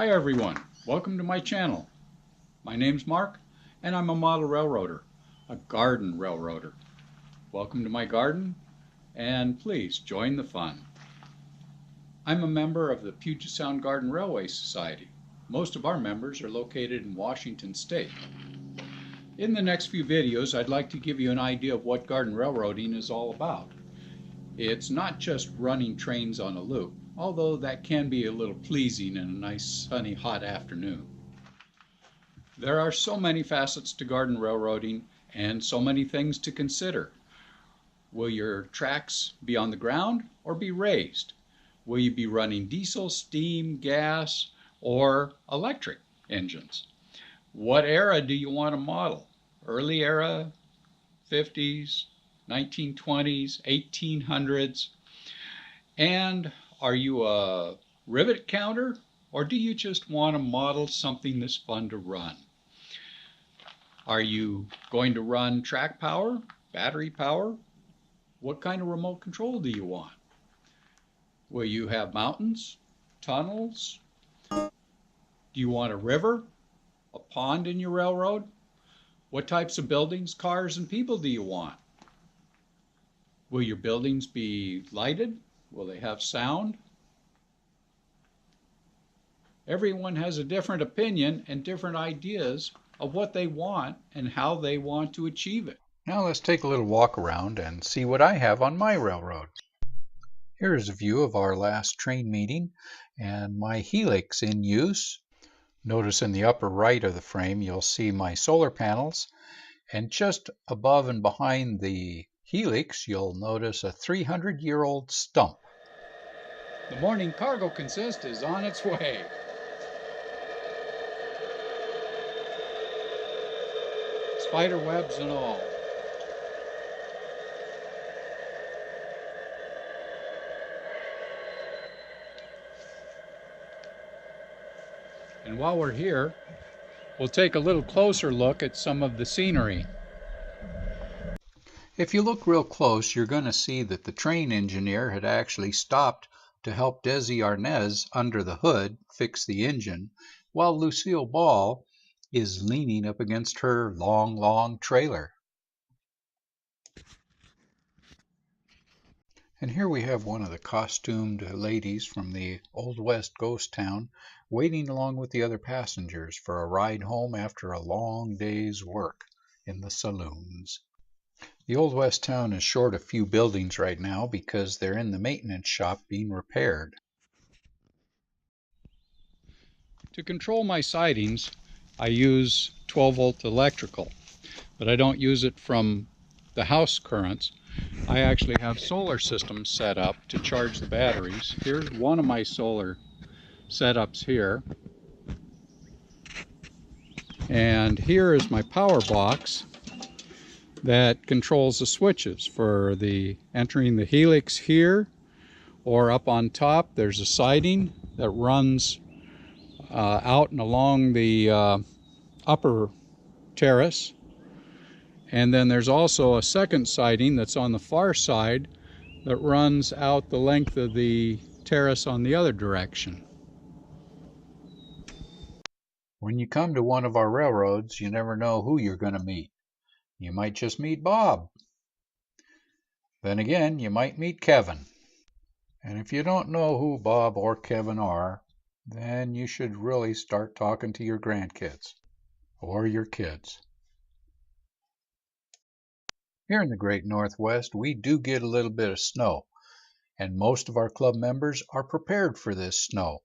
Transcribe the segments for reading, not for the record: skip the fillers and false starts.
Hi everyone, welcome to my channel. My name's Mark and I'm a model railroader, a garden railroader. Welcome to my garden and please join the fun. I'm a member of the Puget Sound Garden Railway Society. Most of our members are located in Washington State. In the next few videos I'd like to give you an idea of what garden railroading is all about. It's not just running trains on a loop, although that can be a little pleasing in a nice sunny hot afternoon. There are so many facets to garden railroading and so many things to consider. Will your tracks be on the ground or be raised? Will you be running diesel, steam, gas, or electric engines? What era do you want to model? Early era, 50s, 1920s, 1800s? And are you a rivet counter, or do you just want to model something that's fun to run? Are you going to run track power, battery power? What kind of remote control do you want? Will you have mountains, tunnels? Do you want a river, a pond in your railroad? What types of buildings, cars, and people do you want? Will your buildings be lighted? Will they have sound? Everyone has a different opinion and different ideas of what they want and how they want to achieve it. Now let's take a little walk around and see what I have on my railroad. Here is a view of our last train meeting and my helix in use. Notice in the upper right of the frame you'll see my solar panels, and just above and behind the helix you'll notice a 300-year-old stump. The morning cargo consist is on its way. Spider webs and all. And while we're here, we'll take a little closer look at some of the scenery. If you look real close, you're going to see that the train engineer had actually stopped to help Desi Arnaz under the hood fix the engine, while Lucille Ball is leaning up against her long trailer. And here we have one of the costumed ladies from the Old West ghost town waiting along with the other passengers for a ride home after a long day's work in the saloons. The Old West town is short a few buildings right now because they're in the maintenance shop being repaired. To control my sidings, I use 12-volt electrical, but I don't use it from the house currents. I actually have solar systems set up to charge the batteries. Here's one of my solar setups here. And here is my power box that controls the switches for the entering the helix here, or up on top there's a siding that runs out and along the upper terrace, and then there's also a second siding that's on the far side that runs out the length of the terrace on the other direction. When you come to one of our railroads, you never know who you're going to meet. You might just meet Bob. Then again, you might meet Kevin. And if you don't know who Bob or Kevin are, then you should really start talking to your grandkids or your kids. Here in the Great Northwest, we do get a little bit of snow, and most of our club members are prepared for this snow.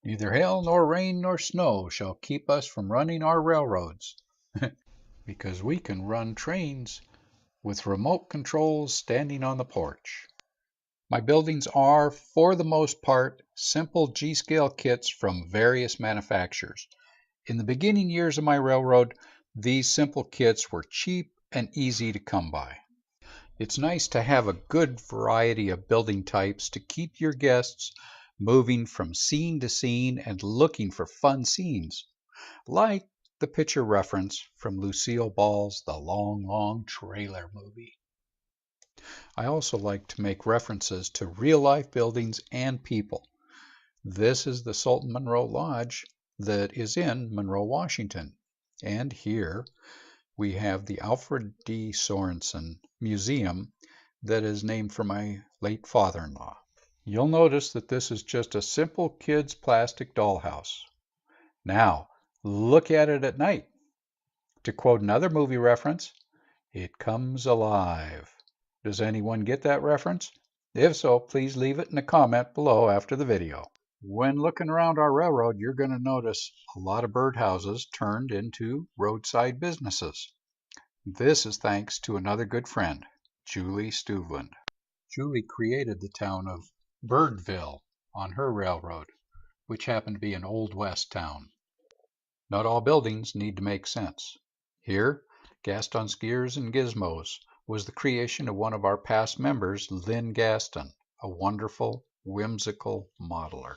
Neither hail nor rain nor snow shall keep us from running our railroads, because we can run trains with remote controls standing on the porch. My buildings are, for the most part, simple G-scale kits from various manufacturers. In the beginning years of my railroad, these simple kits were cheap and easy to come by. It's nice to have a good variety of building types to keep your guests moving from scene to scene and looking for fun scenes, like the picture reference from Lucille Ball's The Long Trailer movie. I also like to make references to real-life buildings and people. This is the Sultan Monroe Lodge that is in Monroe, Washington. And here we have the Alfred D. Sorensen Museum that is named for my late father-in-law. You'll notice that this is just a simple kid's plastic dollhouse. Now, look at it at night. To quote another movie reference, it comes alive. Does anyone get that reference? If so, please leave it in a comment below after the video. When looking around our railroad, you're going to notice a lot of birdhouses turned into roadside businesses. This is thanks to another good friend, Julie Stuvland. Julie created the town of Birdville on her railroad, which happened to be an Old West town. Not all buildings need to make sense. Here, Gaston Skiers and Gizmos was the creation of one of our past members, Lynn Gaston, a wonderful, whimsical modeler.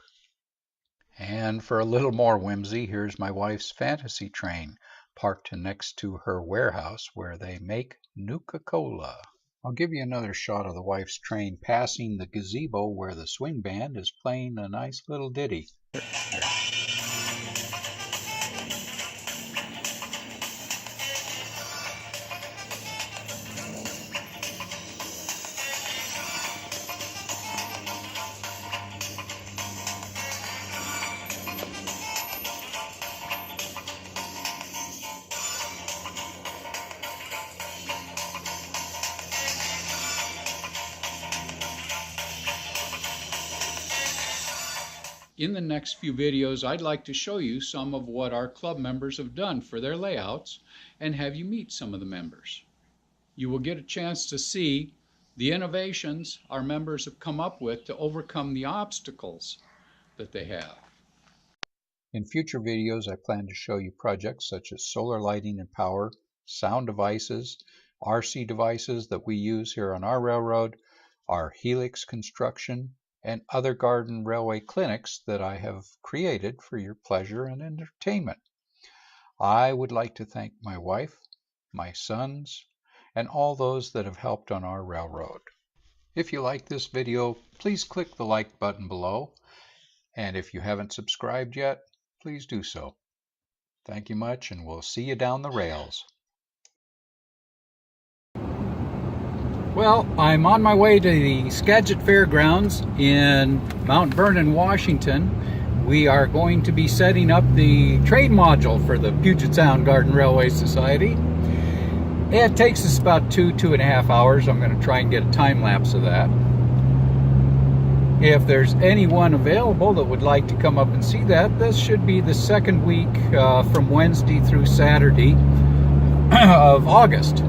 And for a little more whimsy, here's my wife's fantasy train, parked next to her warehouse where they make Nuka-Cola. I'll give you another shot of the wife's train passing the gazebo where the swing band is playing a nice little ditty. In the next few videos, I'd like to show you some of what our club members have done for their layouts and have you meet some of the members. You will get a chance to see the innovations our members have come up with to overcome the obstacles that they have. In future videos, I plan to show you projects such as solar lighting and power, sound devices, RC devices that we use here on our railroad, our helix construction, and other garden railway clinics that I have created for your pleasure and entertainment. I would like to thank my wife, my sons, and all those that have helped on our railroad. If you like this video, please click the like button below, and if you haven't subscribed yet, please do so. Thank you much, and we'll see you down the rails. Well, I'm on my way to the Skagit Fairgrounds in Mount Vernon, Washington. We are going to be setting up the trade module for the Puget Sound Garden Railway Society. It takes us about 2.5 hours. I'm going to try and get a time lapse of that. If there's anyone available that would like to come up and see that, this should be the second week from Wednesday through Saturday of August.